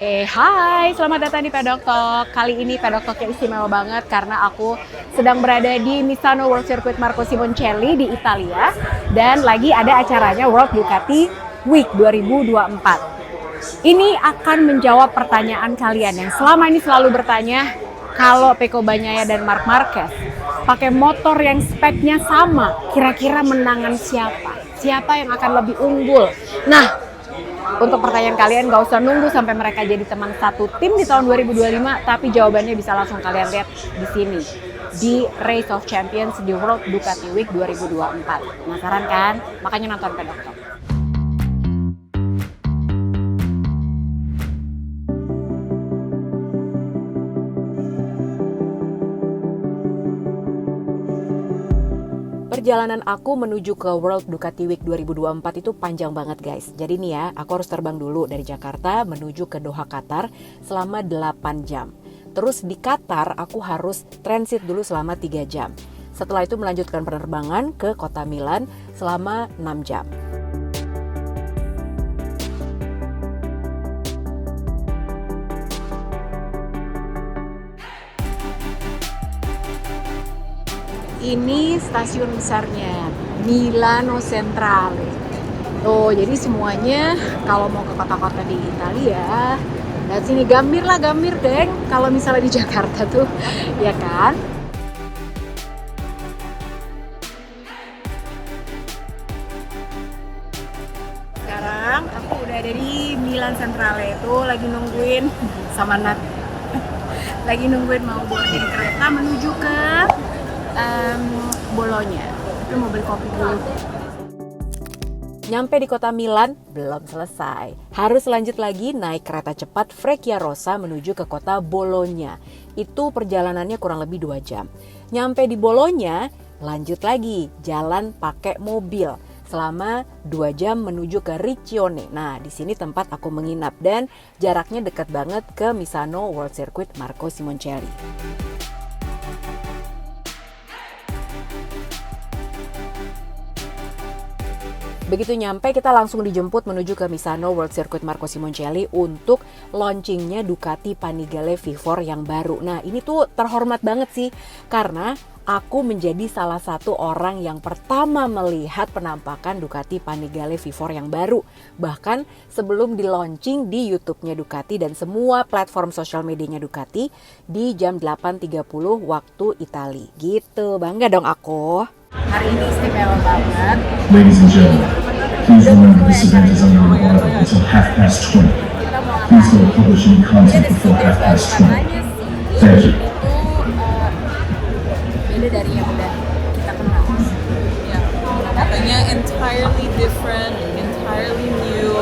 Hai, selamat datang di Pedok Talk. Kali ini Pedok Talk yang istimewa banget karena aku sedang berada di Misano World Circuit Marco Simoncelli di Italia dan lagi ada acaranya World Ducati Week 2024. Ini akan menjawab pertanyaan kalian yang selama ini selalu bertanya, kalau Pecco Bagnaia dan Marc Marquez pakai motor yang speknya sama, kira-kira menangan siapa? Siapa yang akan lebih unggul? Nah, untuk pertanyaan kalian gak usah nunggu sampai mereka jadi teman satu tim di tahun 2025, tapi jawabannya bisa langsung kalian lihat di sini, di Race of Champions di World Ducati Week 2024. Penasaran kan? Makanya nonton Pedok Talk. Perjalanan aku menuju ke World Ducati Week 2024 itu panjang banget guys. Jadi nih ya, aku harus terbang dulu dari Jakarta menuju ke Doha, Qatar selama 8 jam. Terus di Qatar aku harus transit dulu selama 3 jam. Setelah itu melanjutkan penerbangan ke kota Milan selama 6 jam. Ini stasiun besarnya, Milano Centrale. Tuh, jadi semuanya kalau mau ke kota-kota di Italia, dan sini gambir lah, gambir deng. Kalau misalnya di Jakarta tuh, ya kan? Sekarang aku udah ada di Milan Centrale, itu lagi nungguin sama Nat. Lagi nungguin mau boarding kereta menuju ke Bologna. Tapi mau beli kopi dulu. Nyampe di kota Milan, belum selesai. Harus lanjut lagi naik kereta cepat Frecciarossa menuju ke kota Bologna. Itu perjalanannya kurang lebih 2 jam. Nyampe di Bologna, lanjut lagi jalan pakai mobil selama 2 jam menuju ke Riccione. Nah, di sini tempat aku menginap dan jaraknya dekat banget ke Misano World Circuit Marco Simoncelli. Begitu nyampe, kita langsung dijemput menuju ke Misano World Circuit Marco Simoncelli untuk launchingnya Ducati Panigale V4 yang baru. Nah, ini tuh terhormat banget sih, karena aku menjadi salah satu orang yang pertama melihat penampakan Ducati Panigale V4 yang baru. Bahkan sebelum di launching di YouTube-nya Ducati dan semua platform sosial medianya Ducati di jam 8.30 waktu Itali. Gitu, bangga dong aku. Hari ini istimewa banget. Ladies and gentlemen, please remember this event is underway until 20:30. Please don't publish any content before 20:30. Thank you. Beda dari yang udah kita kenal. Katanya entirely different, entirely new.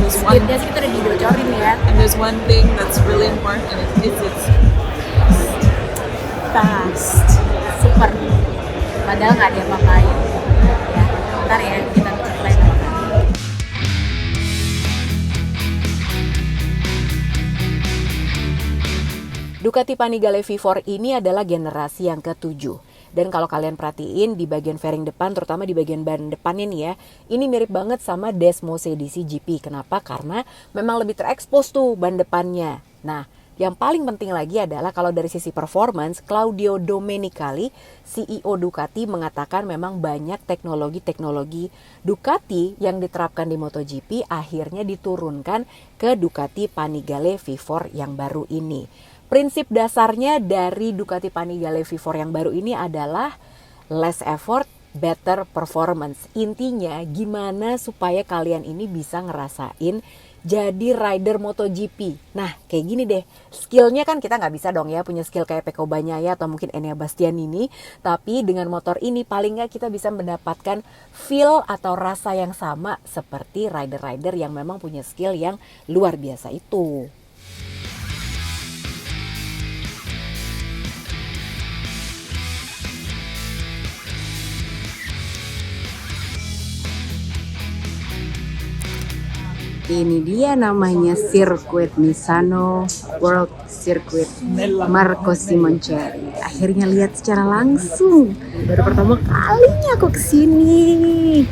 Speednya sih kita udah dibocorin ya. And there's one thing that's really important, and it's fast. Super. Padahal nggak ada yang apain. Ya, ntar ya kita mulai sama kali. Ducati Panigale V4 ini adalah generasi yang ke-7. Dan kalau kalian perhatiin di bagian fairing depan, terutama di bagian ban depannya nih ya, ini mirip banget sama Desmose DC GP. Kenapa? Karena memang lebih terekspos tuh ban depannya. Nah, yang paling penting lagi adalah kalau dari sisi performance, Claudio Domenicali, CEO Ducati, mengatakan memang banyak teknologi-teknologi Ducati yang diterapkan di MotoGP akhirnya diturunkan ke Ducati Panigale V4 yang baru ini. Prinsip dasarnya dari Ducati Panigale V4 yang baru ini adalah less effort, better performance. Intinya gimana supaya kalian ini bisa ngerasain jadi rider MotoGP. Nah, kayak gini deh. Skillnya kan kita nggak bisa dong ya punya skill kayak Pecco Bagnaia atau mungkin Enea Bastianini. Tapi dengan motor ini paling nggak kita bisa mendapatkan feel atau rasa yang sama seperti rider-rider yang memang punya skill yang luar biasa itu. Ini dia namanya sirkuit Misano World Circuit Marco Simoncelli. Akhirnya lihat secara langsung. Baru pertama kalinya aku kesini.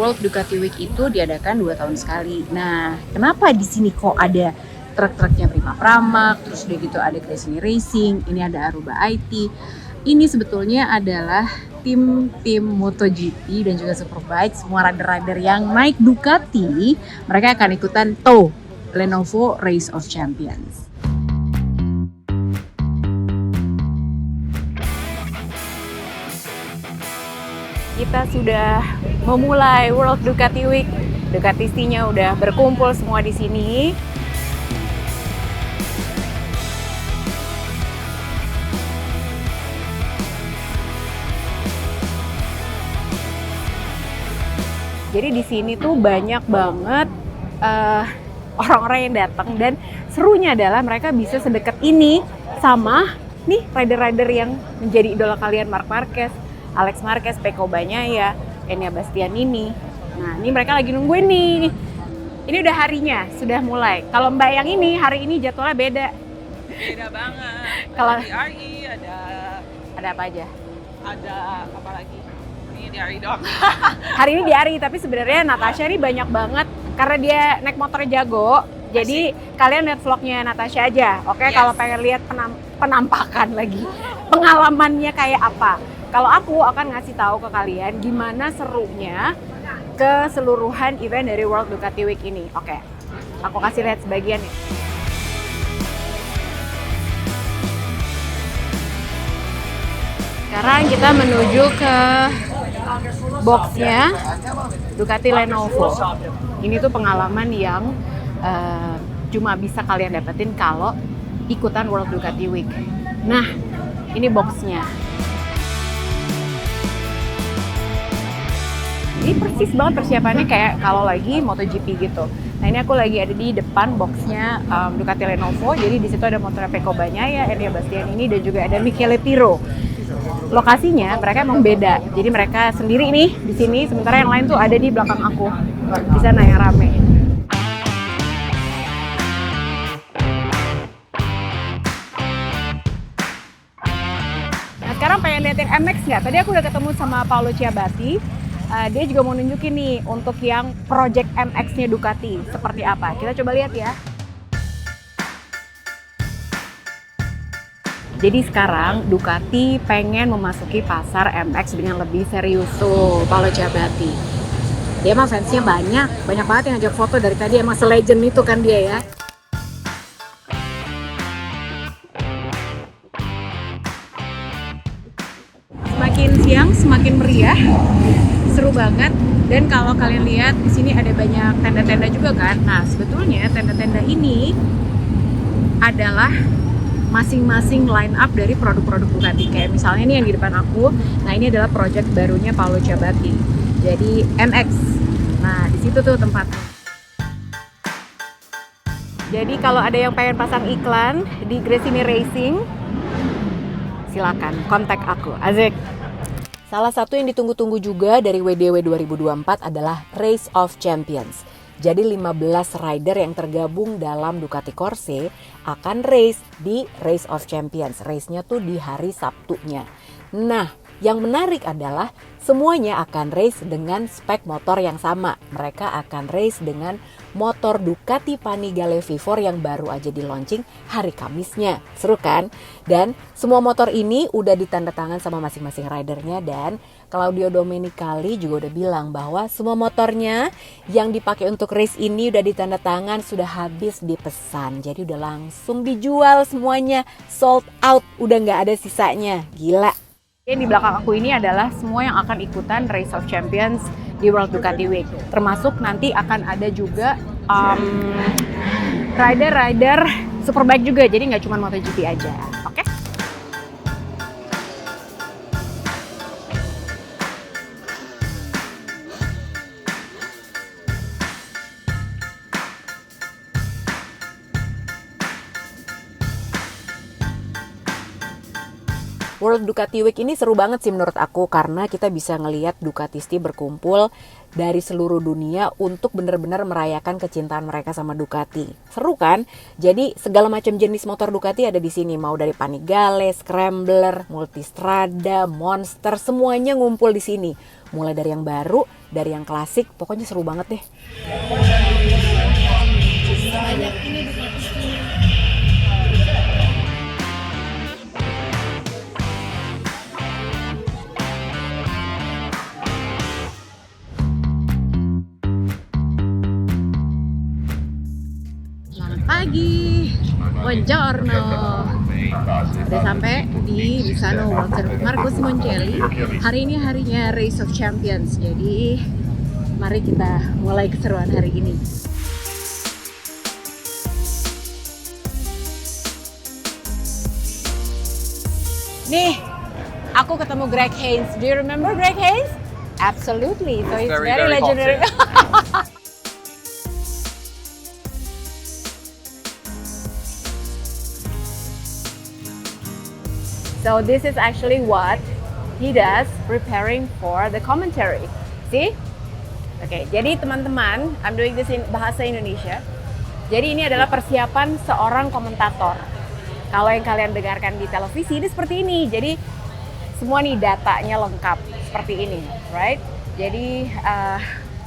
World Ducati Week itu diadakan 2 tahun sekali. Nah, kenapa di sini kok ada truk-truknya Prima Pramac, terus udah gitu ada Gresini Racing, ini ada Aruba IT. Ini sebetulnya adalah tim MotoGP dan juga Superbike, semua rider-rider yang naik Ducati, mereka akan ikutan TOW, Lenovo Race of Champions. Kita sudah memulai World Ducati Week. Ducatistinya udah berkumpul semua di sini. Jadi di sini tuh banyak banget orang-orang yang datang, dan serunya adalah mereka bisa sedekat ini sama nih rider-rider yang menjadi idola kalian, Marc Marquez, Alex Marquez, Pecco Bagnaia, Enea Bastianini. Nah, ini mereka lagi nungguin nih. Ini udah harinya, sudah mulai. Kalau Mbak yang ini, hari ini jadwalnya beda. Beda banget. Kalau di RE ada apa aja? ada apa lagi? Ini di RE doang. Hari ini di Ari, tapi sebenarnya Natasha ini banyak banget karena dia naik motornya jago. Jadi kalian lihat vlognya Natasha aja, oke? Yes. Kalau pengen lihat penampakan lagi, pengalamannya kayak apa? Kalau aku akan ngasih tahu ke kalian gimana serunya keseluruhan event dari World Ducati Week ini. Oke, aku kasih lihat sebagian ya. Sekarang kita menuju ke boxnya Ducati Lenovo. Ini tuh pengalaman yang cuma bisa kalian dapetin kalau ikutan World Ducati Week. Nah, ini boxnya. Ini persis banget persiapannya kayak kalau lagi MotoGP gitu. Nah, ini aku lagi ada di depan boxnya Ducati Lenovo. Jadi di situ ada motornya Pecco Bagnaia, Enea Bastianini, dan juga ada Michele Pirro. Lokasinya mereka emang beda. Jadi mereka sendiri nih di sini, sementara yang lain tuh ada di belakang aku. Di sana yang rame. Nah, sekarang pengen lihat yang MX nggak? Tadi aku udah ketemu sama Paolo Ciabatti. Dia juga mau nunjukin nih untuk yang Project MX-nya Ducati seperti apa. Kita coba lihat ya. Jadi sekarang Ducati pengen memasuki pasar MX dengan lebih serius tuh, Paolo Ciabatti. Dia mah fansnya banyak banget yang ngajak foto dari tadi, emang se-legend itu kan dia ya. Semakin siang semakin meriah, seru banget. Dan kalau kalian lihat di sini ada banyak tenda-tenda juga kan. Nah, sebetulnya tenda-tenda ini adalah masing-masing line up dari produk-produk Ducati. Kayak misalnya ini yang di depan aku. Nah, ini adalah project barunya Paolo Ciabatti. Jadi MX. Nah, di situ tuh tempatnya. Jadi kalau ada yang pengen pasang iklan di Gresini Racing, silakan kontak aku. Asik. Salah satu yang ditunggu-tunggu juga dari WDW 2024 adalah Race of Champions. Jadi 15 rider yang tergabung dalam Ducati Corse akan race di Race of Champions. Race-nya tuh di hari Sabtunya. Nah, yang menarik adalah semuanya akan race dengan spek motor yang sama. Mereka akan race dengan motor Ducati Panigale V4 yang baru aja di launching hari Kamisnya. Seru kan? Dan semua motor ini udah ditandatangan sama masing-masing ridernya, dan Claudio Domenicali juga udah bilang bahwa semua motornya yang dipakai untuk race ini udah ditandatangan, sudah habis dipesan. Jadi udah langsung dijual semuanya, sold out, udah nggak ada sisanya. Gila. Di belakang aku ini adalah semua yang akan ikutan Race of Champions di World Ducati Week. Termasuk nanti akan ada juga rider-rider Superbike juga, jadi nggak cuma MotoGP aja. Oke? World Ducati Week ini seru banget sih menurut aku karena kita bisa ngelihat Ducatisti berkumpul dari seluruh dunia untuk benar-benar merayakan kecintaan mereka sama Ducati. Seru kan? Jadi segala macam jenis motor Ducati ada di sini, mau dari Panigale, Scrambler, Multistrada, Monster, semuanya ngumpul di sini. Mulai dari yang baru, dari yang klasik, pokoknya seru banget deh. Pagi, buongiorno. Udah sampai di Misano World Circuit Marco Simoncelli. Hari ini harinya Race of Champions. Jadi mari kita mulai keseruan hari ini. Nih, aku ketemu Greg Haynes. Do you remember Greg Haynes? Absolutely. So it's very legendary. So this is actually what he does preparing for the commentary. See? Oke, jadi teman-teman, I'm doing this in bahasa Indonesia. Jadi ini adalah persiapan seorang komentator. Kalau yang kalian dengarkan di televisi ini seperti ini. Jadi semua nih datanya lengkap seperti ini, right? Jadi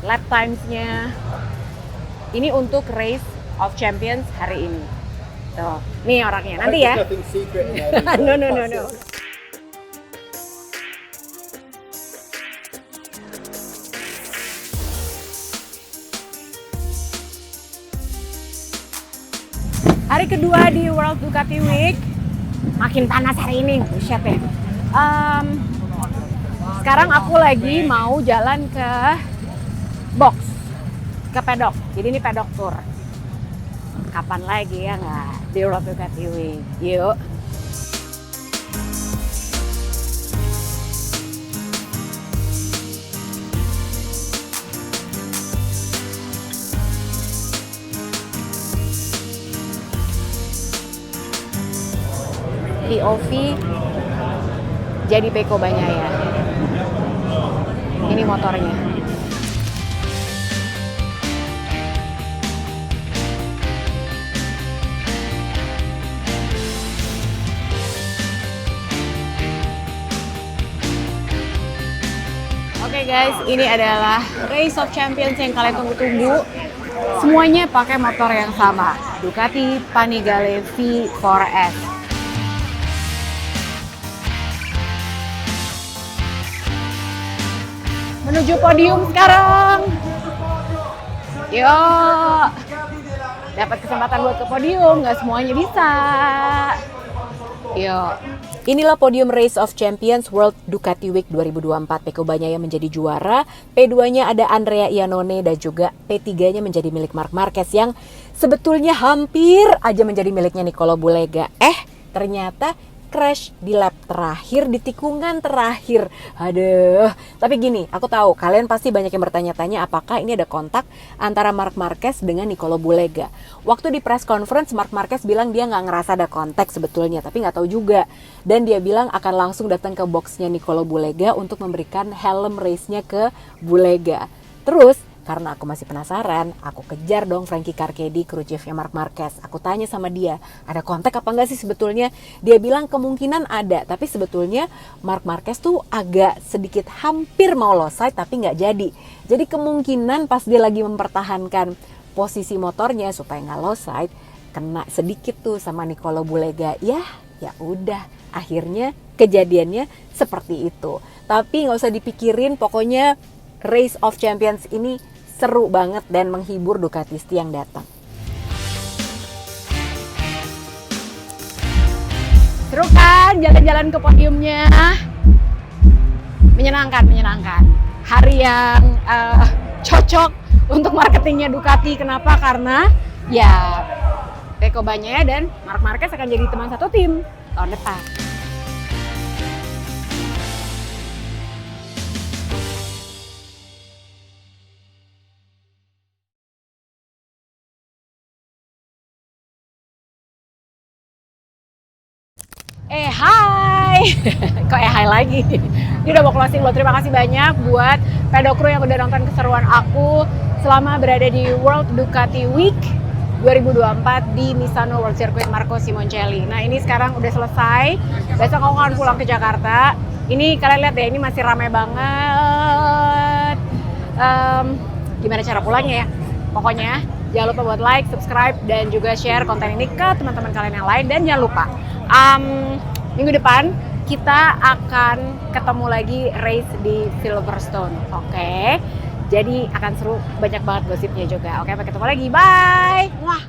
lap times-nya ini untuk Race of Champions hari ini. Tuh, nih orangnya nanti ya. No. Hari kedua di World Ducati Week, makin panas hari ini, buset ya. Sekarang aku lagi mau jalan ke box, ke pedok. Jadi ini pedok tour. Kapan lagi ya nggak di World Ducati Week? Yuk. POV jadi Pecco Bagnaia. Ini motornya. Oke guys, ini adalah Race of Champions yang kalian tunggu-tunggu. Semuanya pakai motor yang sama, Ducati Panigale V4S. Menuju podium sekarang. Yuk, dapat kesempatan buat ke podium, nggak semuanya bisa. Yuk. Inilah podium Race of Champions World Ducati Week 2024. Pecco Bagnaia menjadi juara, P2-nya ada Andrea Iannone dan juga P3-nya menjadi milik Marc Marquez yang sebetulnya hampir aja menjadi miliknya Nicolo Bulega. Ternyata crash di lap terakhir, di tikungan terakhir. Aduh, tapi gini, aku tahu kalian pasti banyak yang bertanya-tanya apakah ini ada kontak antara Marc Marquez dengan Nicolo Bulega. Waktu di press conference, Marc Marquez bilang dia nggak ngerasa ada kontak sebetulnya, tapi nggak tahu juga. Dan dia bilang akan langsung datang ke boxnya Nicolo Bulega untuk memberikan helm race-nya ke Bulega. Terus, karena aku masih penasaran, aku kejar dong Frankie Carchedi, kru chiefnya Marc Marquez. Aku tanya sama dia, ada kontak apa enggak sih sebetulnya? Dia bilang kemungkinan ada, tapi sebetulnya Marc Marquez tuh agak sedikit hampir mau low side tapi nggak jadi. Jadi kemungkinan pas dia lagi mempertahankan posisi motornya supaya nggak low side, kena sedikit tuh sama Nicolo Bulega. Ya udah, akhirnya kejadiannya seperti itu. Tapi nggak usah dipikirin, pokoknya Race of Champions ini seru banget dan menghibur Ducatisti yang datang. Seru kan jalan-jalan ke podiumnya? Menyenangkan. Hari yang cocok untuk marketingnya Ducati. Kenapa? Karena ya Pecco Bagnaia dan Marc Marquez akan jadi teman satu tim tahun depan. Hai, Hai. Kok hai lagi? Ini udah mau closing loh. Terima kasih banyak buat pedokru yang udah nonton keseruan aku selama berada di World Ducati Week 2024 di Misano World Circuit Marco Simoncelli. Nah ini sekarang udah selesai. Besok aku akan pulang ke Jakarta. Ini kalian lihat ya, ini masih ramai banget. Gimana cara pulangnya ya? Pokoknya jangan lupa buat like, subscribe, dan juga share konten ini ke teman-teman kalian yang lain. Dan jangan lupa, minggu depan kita akan ketemu lagi race di Silverstone. Oke? Jadi akan seru, banyak banget gosipnya juga. Oke, sampai ketemu lagi. Bye! Wah.